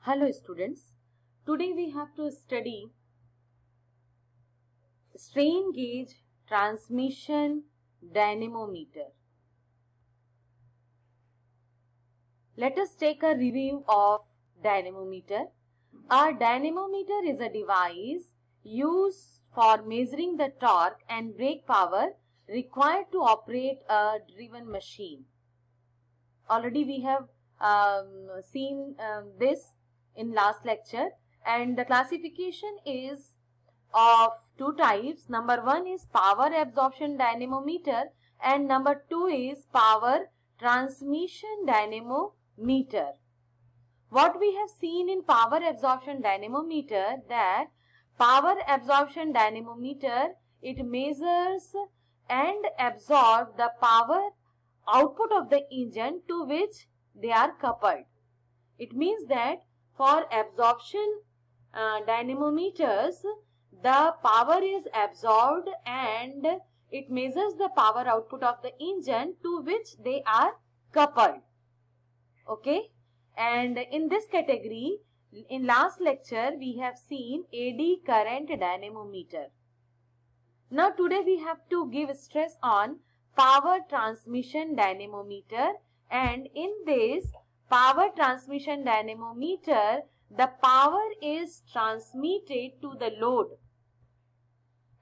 Hello students, today we have to study strain gauge transmission dynamometer. Let us take a review of dynamometer. A dynamometer is a device used for measuring the torque and brake power required to operate a driven machine. Already we have seen this in last lecture, and the classification is of two types. Number one is power absorption dynamometer and number two is power transmission dynamometer. What we have seen in power absorption dynamometer, that power absorption dynamometer, it measures and absorbs the power output of the engine to which they are coupled. It means that for absorption dynamometers, the power is absorbed and it measures the power output of the engine to which they are coupled. Okay, and in this category, in last lecture we have seen AD current dynamometer. Now today we have to give stress on power transmission dynamometer, and in this power transmission dynamometer, the power is transmitted to the load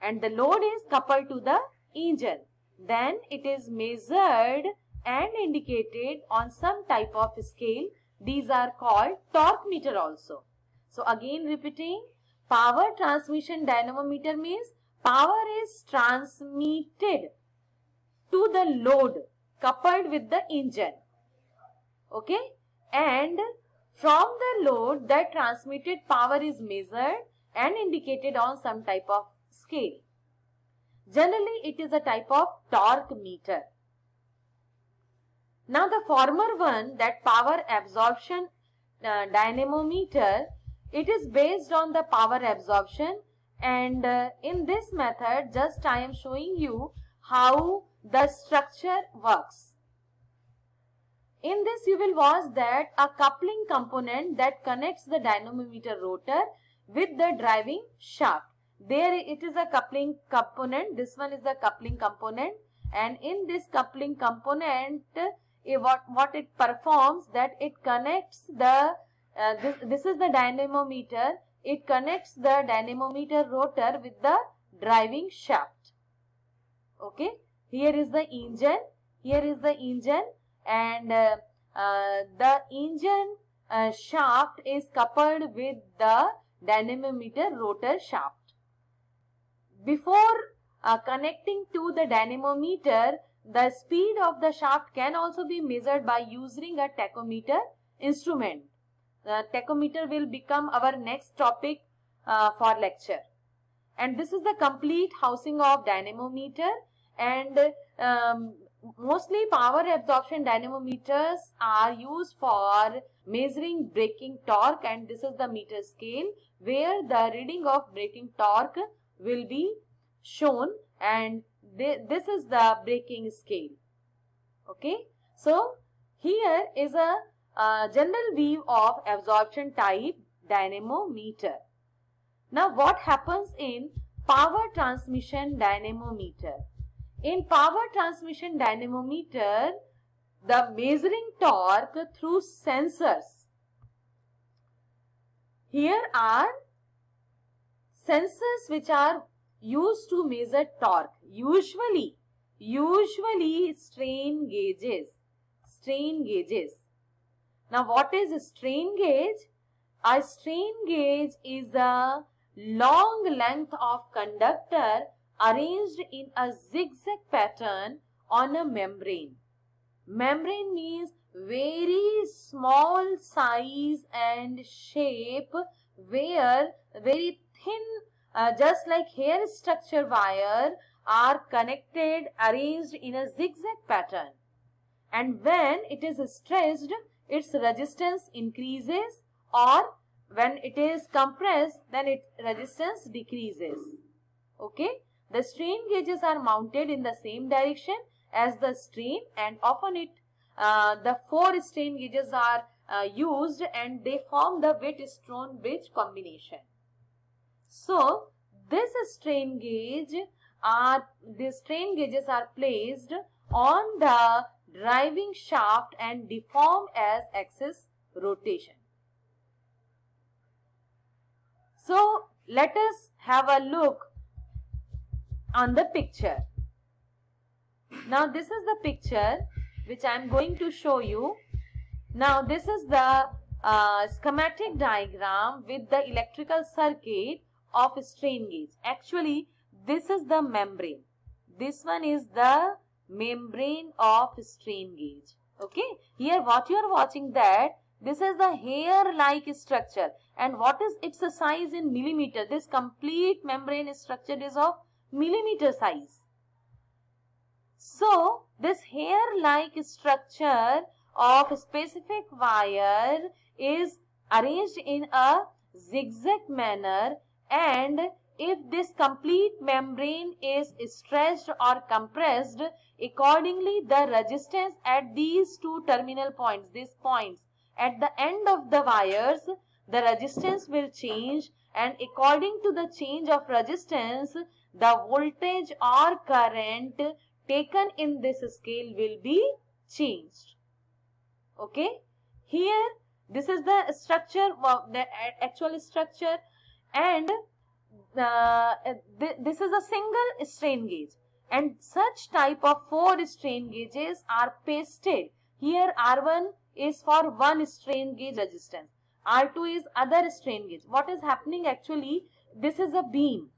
and the load is coupled to the engine. Then it is measured and indicated on some type of scale. These are called torque meter also. So again repeating, power transmission dynamometer means power is transmitted to the load coupled with the engine. Okay, and from the load that transmitted power is measured and indicated on some type of scale. Generally it is a type of torque meter. Now the former one, that power absorption dynamometer, it is based on the power absorption, and in this method just I am showing you how the structure works. In this you will watch that a coupling component that connects the dynamometer rotor with the driving shaft. There it is a coupling component. This one is the coupling component, and in this coupling component what it performs, that it connects the this is the dynamometer. It connects the dynamometer rotor with the driving shaft. Okay, here is the engine. Here is the engine, and the engine shaft is coupled with the dynamometer rotor shaft. Before connecting to the dynamometer, the speed of the shaft can also be measured by using a tachometer instrument. The tachometer will become our next topic for lecture. And this is the complete housing of dynamometer, and mostly power absorption dynamometers are used for measuring braking torque, and this is the meter scale where the reading of braking torque will be shown, and this is the braking scale. Okay, so here is a general view of absorption type dynamometer. Now what happens in power transmission dynamometer? In power transmission dynamometer, the measuring torque through sensors. Here are sensors which are used to measure torque. Usually strain gauges. Strain gauges. Now what is a strain gauge? A strain gauge is a long length of conductor arranged in a zigzag pattern on a membrane. Membrane means very small size and shape, where very thin, just like hair structure wire, are connected, arranged in a zigzag pattern. And when it is stretched, its resistance increases, or when it is compressed, then its resistance decreases. Okay, the strain gauges are mounted in the same direction as the strain, and often the 4 strain gauges are used, and they form the Wheatstone bridge combination. So these strain gauges are placed on the driving shaft and deform as axis rotation. So let us have a look on the picture. Now this is the picture which I am going to show you. Now this is the schematic diagram with the electrical circuit of strain gauge. Actually this is the membrane. This one is the membrane of strain gauge. Okay. Here what you are watching, that this is the hair-like structure, and what is its size in millimeter? This complete membrane structure is of millimeter size. So this hair-like structure of specific wire is arranged in a zigzag manner, and if this complete membrane is stretched or compressed, accordingly the resistance at these two terminal points, these points at the end of the wires, the resistance will change, and according to the change of resistance, the voltage or current taken in this scale will be changed. Okay, here this is the structure, the actual structure, and this is a single strain gauge, and such type of 4 strain gauges are pasted. Here R1 is for one strain gauge resistance, R2 is other strain gauge. What is happening actually, this is a beam,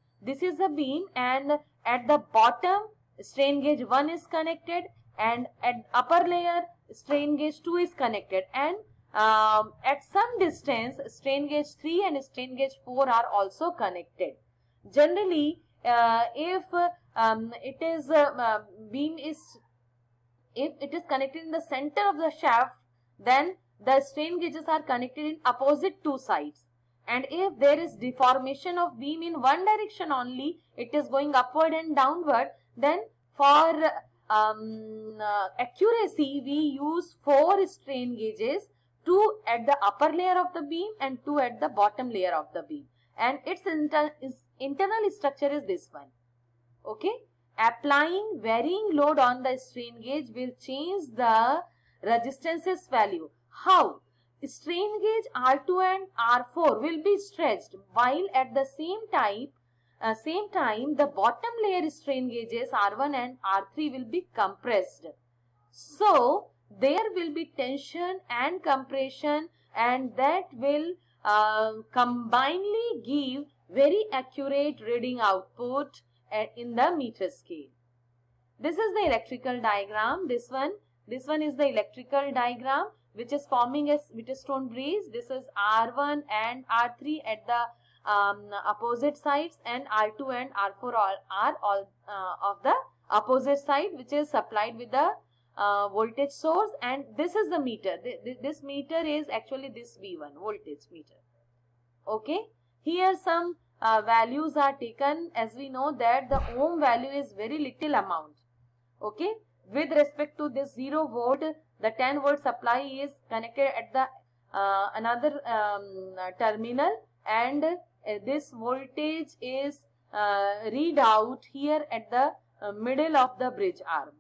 and at the bottom strain gauge 1 is connected, and at upper layer strain gauge 2 is connected, and at some distance strain gauge 3 and strain gauge 4 are also connected. Generally if it is connected in the center of the shaft, then the strain gauges are connected in opposite two sides, and if there is deformation of beam in one direction only, it is going upward and downward, then for accuracy we use 4 strain gauges, 2 at the upper layer of the beam and 2 at the bottom layer of the beam, and its internal structure is this one. Okay, applying varying load on the strain gauge will change the resistances value. How? Strain gauge R2 and R4 will be stretched, while at the same time the bottom layer strain gauges R1 and R3 will be compressed. So there will be tension and compression, and that will combinedly give very accurate reading output in the meter scale. This is the electrical diagram. This one is the electrical diagram which is forming a Wheatstone bridge. This is R1 and R3 at the opposite sides, and R2 and R4 are all of the opposite side, which is supplied with the voltage source, and this is the meter. This meter is actually this V1 voltage meter. Okay, here some values are taken. As we know that the ohm value is very little amount. Okay, with respect to this 0 volt, the 10 volt supply is connected at the another terminal, and this voltage is read out here at the middle of the bridge arm,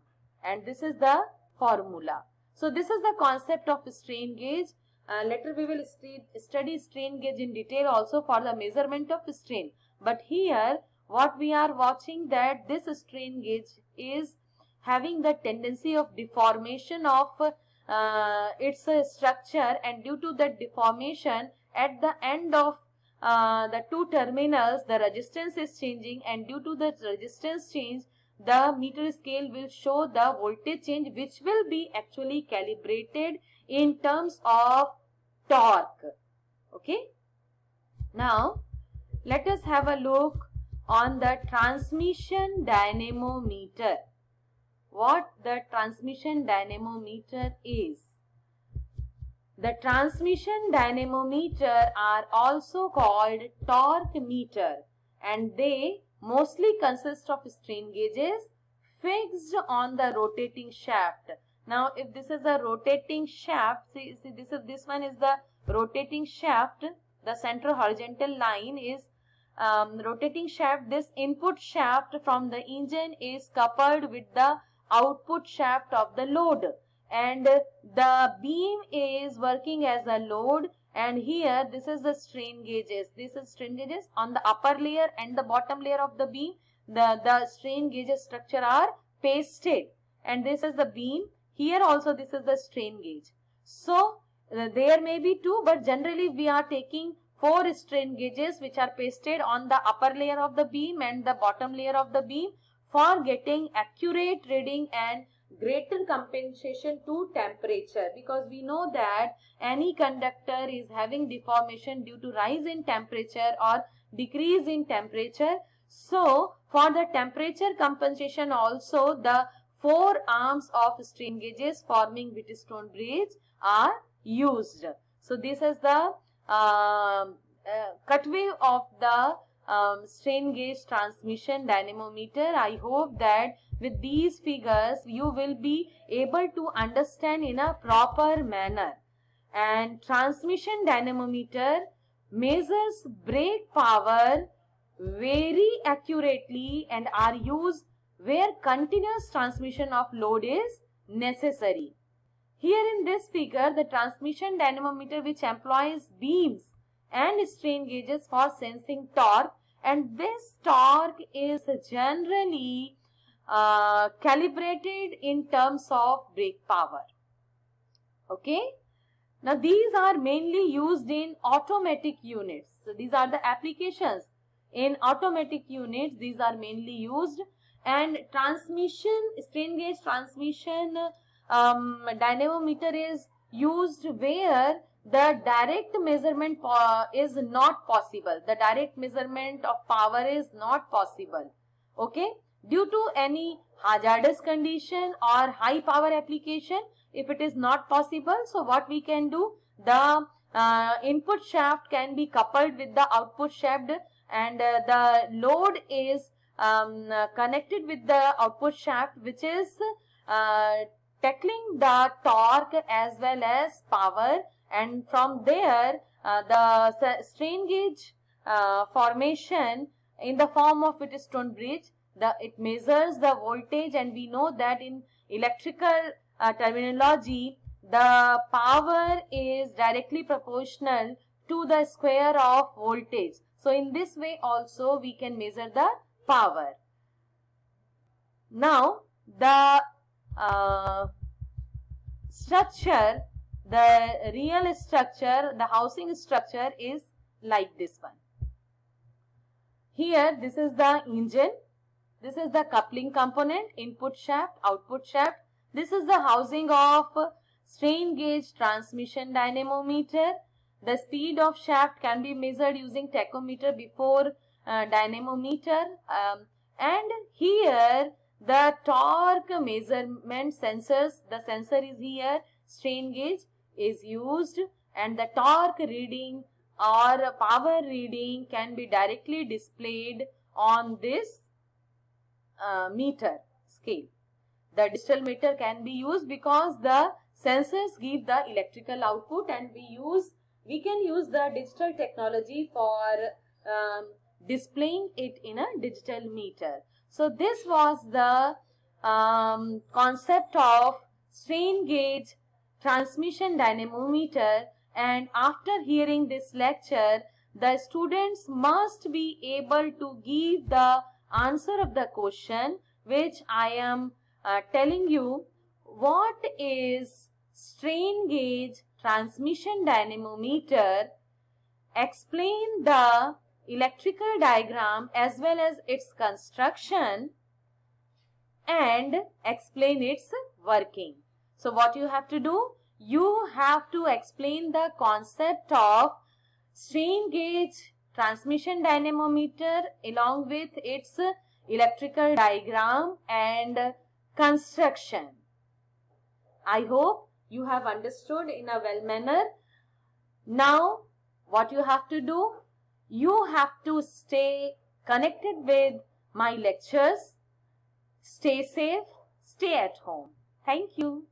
and this is the formula. So this is the concept of strain gauge. Later we will study strain gauge in detail also for the measurement of strain. But here what we are watching, that this strain gauge is having the tendency of deformation of its structure, and due to that deformation at the end of the two terminals the resistance is changing, and due to the resistance change the meter scale will show the voltage change, which will be actually calibrated in terms of torque. Okay. Now let us have a look on the transmission dynamometer. What the transmission dynamometer is? The transmission dynamometer are also called torque meter, and they mostly consist of strain gauges fixed on the rotating shaft. Now if this is a rotating shaft, see this one is the rotating shaft. The central horizontal line is rotating shaft. This input shaft from the engine is coupled with the output shaft of the load, and the beam is working as a load. And here this is the strain gauges. This is strain gauges on the upper layer and the bottom layer of the beam. The strain gauges structure are pasted, and this is the beam. Here also this is the strain gauge. So there may be two, but generally we are taking 4 strain gauges which are pasted on the upper layer of the beam and the bottom layer of the beam for getting accurate reading and greater compensation to temperature, because we know that any conductor is having deformation due to rise in temperature or decrease in temperature. So for the temperature compensation also, the 4 arms of strain gauges forming Wheatstone bridge are used. So this is the cut wave of the strain gauge transmission dynamometer. I hope that with these figures you will be able to understand in a proper manner. And transmission dynamometer measures brake power very accurately and are used where continuous transmission of load is necessary. Here in this figure, the transmission dynamometer which employs beams and strain gauges for sensing torque, and this torque is generally calibrated in terms of brake power. Okay. Now these are mainly used in automatic units. So these are the applications in automatic units. These are mainly used. And transmission, strain gauge transmission dynamometer is used where the direct measurement is not possible. The direct measurement of power is not possible. Okay. Due to any hazardous condition or high power application, if it is not possible, so what we can do, the input shaft can be coupled with the output shaft, and the load is connected with the output shaft, which is tackling the torque as well as power, and from there the strain gauge formation in the form of Wheatstone bridge, it measures the voltage, and we know that in electrical terminology, the power is directly proportional to the square of voltage. So in this way also we can measure the power. Now the structure, the real structure, the housing structure is like this one. Here this is the engine, this is the coupling component, input shaft, output shaft. This is the housing of strain gauge transmission dynamometer. The speed of shaft can be measured using tachometer before dynamometer, and here the torque measurement sensors, the sensor is here, strain gauge is used, and the torque reading or power reading can be directly displayed on this meter scale. The digital meter can be used because the sensors give the electrical output, and we can use the digital technology for displaying it in a digital meter. So this was the concept of strain gauge transmission dynamometer, and after hearing this lecture, the students must be able to give the answer of the question which I am telling you. What is strain gauge transmission dynamometer? Explain the electrical diagram as well as its construction and explain its working. So what you have to do? You have to explain the concept of strain gauge transmission dynamometer along with its electrical diagram and construction. I hope you have understood in a well manner. Now what you have to do? You have to stay connected with my lectures. Stay safe, stay at home. Thank you.